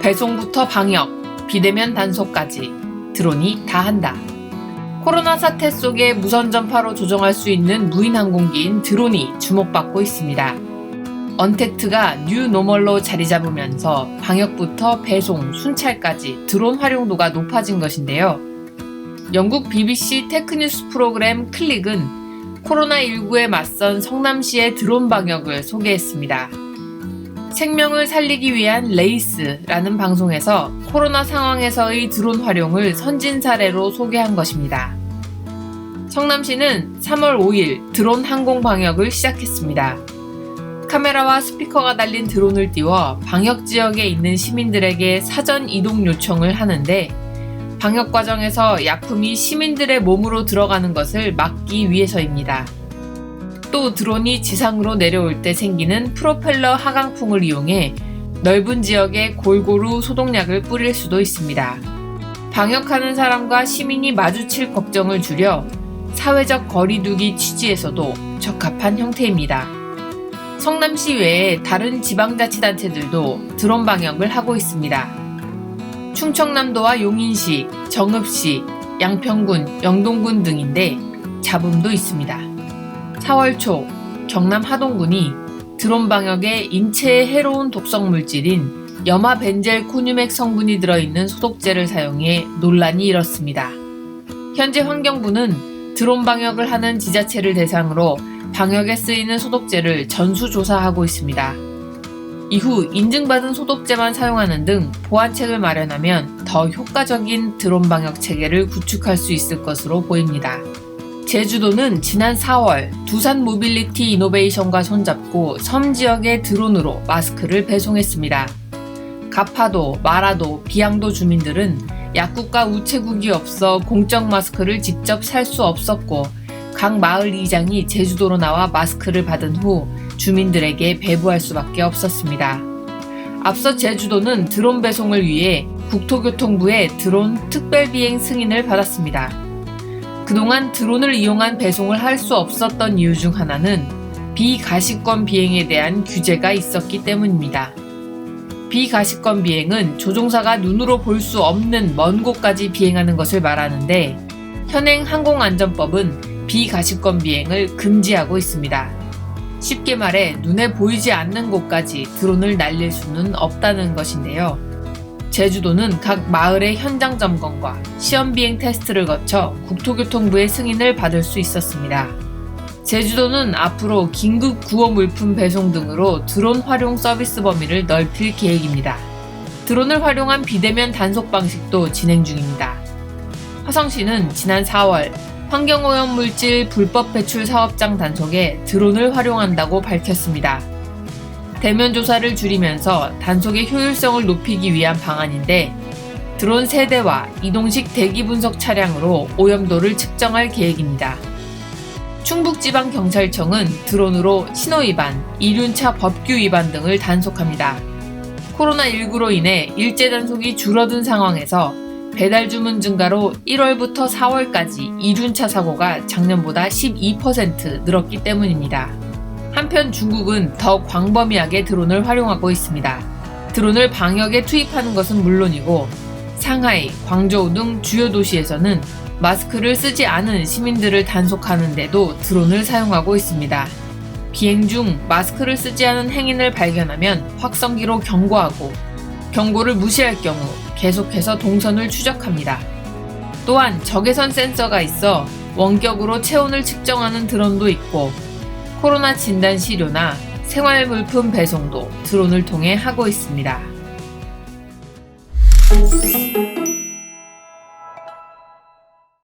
배송부터 방역, 비대면 단속까지 드론이 다 한다. 코로나 사태 속에 무선 전파로 조정할 수 있는 무인 항공기인 드론이 주목받고 있습니다. 언택트가 뉴 노멀로 자리 잡으면서 방역부터 배송, 순찰까지 드론 활용도가 높아진 것인데요. 영국 BBC 테크뉴스 프로그램 클릭은 코로나19에 맞선 성남시의 드론 방역을 소개했습니다. 생명을 살리기 위한 레이스라는 방송에서 코로나 상황에서의 드론 활용을 선진 사례로 소개한 것입니다. 성남시는 3월 5일 드론 항공 방역을 시작했습니다. 카메라와 스피커가 달린 드론을 띄워 방역 지역에 있는 시민들에게 사전 이동 요청을 하는데 방역 과정에서 약품이 시민들의 몸으로 들어가는 것을 막기 위해서입니다. 또 드론이 지상으로 내려올 때 생기는 프로펠러 하강풍을 이용해 넓은 지역에 골고루 소독약을 뿌릴 수도 있습니다. 방역하는 사람과 시민이 마주칠 걱정을 줄여 사회적 거리두기 취지에서도 적합한 형태입니다. 성남시 외에 다른 지방자치단체들도 드론 방역을 하고 있습니다. 충청남도와 용인시, 정읍시, 양평군, 영동군 등인데 잡음도 있습니다. 4월 초 경남 하동군이 드론 방역에 인체에 해로운 독성 물질인 염화벤젤코늄액 성분이 들어있는 소독제를 사용해 논란이 일었습니다. 현재 환경부는 드론 방역을 하는 지자체를 대상으로 방역에 쓰이는 소독제를 전수조사하고 있습니다. 이후 인증받은 소독제만 사용하는 등 보완책을 마련하면 더 효과적인 드론 방역 체계를 구축할 수 있을 것으로 보입니다. 제주도는 지난 4월 두산 모빌리티 이노베이션과 손잡고 섬 지역의 드론으로 마스크를 배송했습니다. 가파도, 마라도, 비양도 주민들은 약국과 우체국이 없어 공적 마스크를 직접 살 수 없었고 각 마을 이장이 제주도로 나와 마스크를 받은 후 주민들에게 배부할 수밖에 없었습니다. 앞서 제주도는 드론 배송을 위해 국토교통부의 드론 특별비행 승인을 받았습니다. 그동안 드론을 이용한 배송을 할 수 없었던 이유 중 하나는 비가시권 비행에 대한 규제가 있었기 때문입니다. 비가시권 비행은 조종사가 눈으로 볼 수 없는 먼 곳까지 비행하는 것을 말하는데 현행 항공안전법은 비가시권 비행을 금지하고 있습니다. 쉽게 말해 눈에 보이지 않는 곳까지 드론을 날릴 수는 없다는 것인데요. 제주도는 각 마을의 현장 점검과 시험 비행 테스트를 거쳐 국토교통부의 승인을 받을 수 있었습니다. 제주도는 앞으로 긴급 구호 물품 배송 등으로 드론 활용 서비스 범위를 넓힐 계획입니다. 드론을 활용한 비대면 단속 방식도 진행 중입니다. 화성시는 지난 4월 환경오염물질 불법 배출 사업장 단속에 드론을 활용한다고 밝혔습니다. 대면 조사를 줄이면서 단속의 효율성을 높이기 위한 방안인데 드론 3대와 이동식 대기 분석 차량으로 오염도를 측정할 계획입니다. 충북지방경찰청은 드론으로 신호위반, 이륜차 법규 위반 등을 단속합니다. 코로나19로 인해 일제 단속이 줄어든 상황에서 배달 주문 증가로 1월부터 4월까지 이륜차 사고가 작년보다 12% 늘었기 때문입니다. 한편 중국은 더 광범위하게 드론을 활용하고 있습니다. 드론을 방역에 투입하는 것은 물론이고 상하이, 광저우 등 주요 도시에서는 마스크를 쓰지 않은 시민들을 단속하는 데도 드론을 사용하고 있습니다. 비행 중 마스크를 쓰지 않은 행인을 발견하면 확성기로 경고하고 경고를 무시할 경우 계속해서 동선을 추적합니다. 또한 적외선 센서가 있어 원격으로 체온을 측정하는 드론도 있고 코로나 진단 시료나 생활물품 배송도 드론을 통해 하고 있습니다.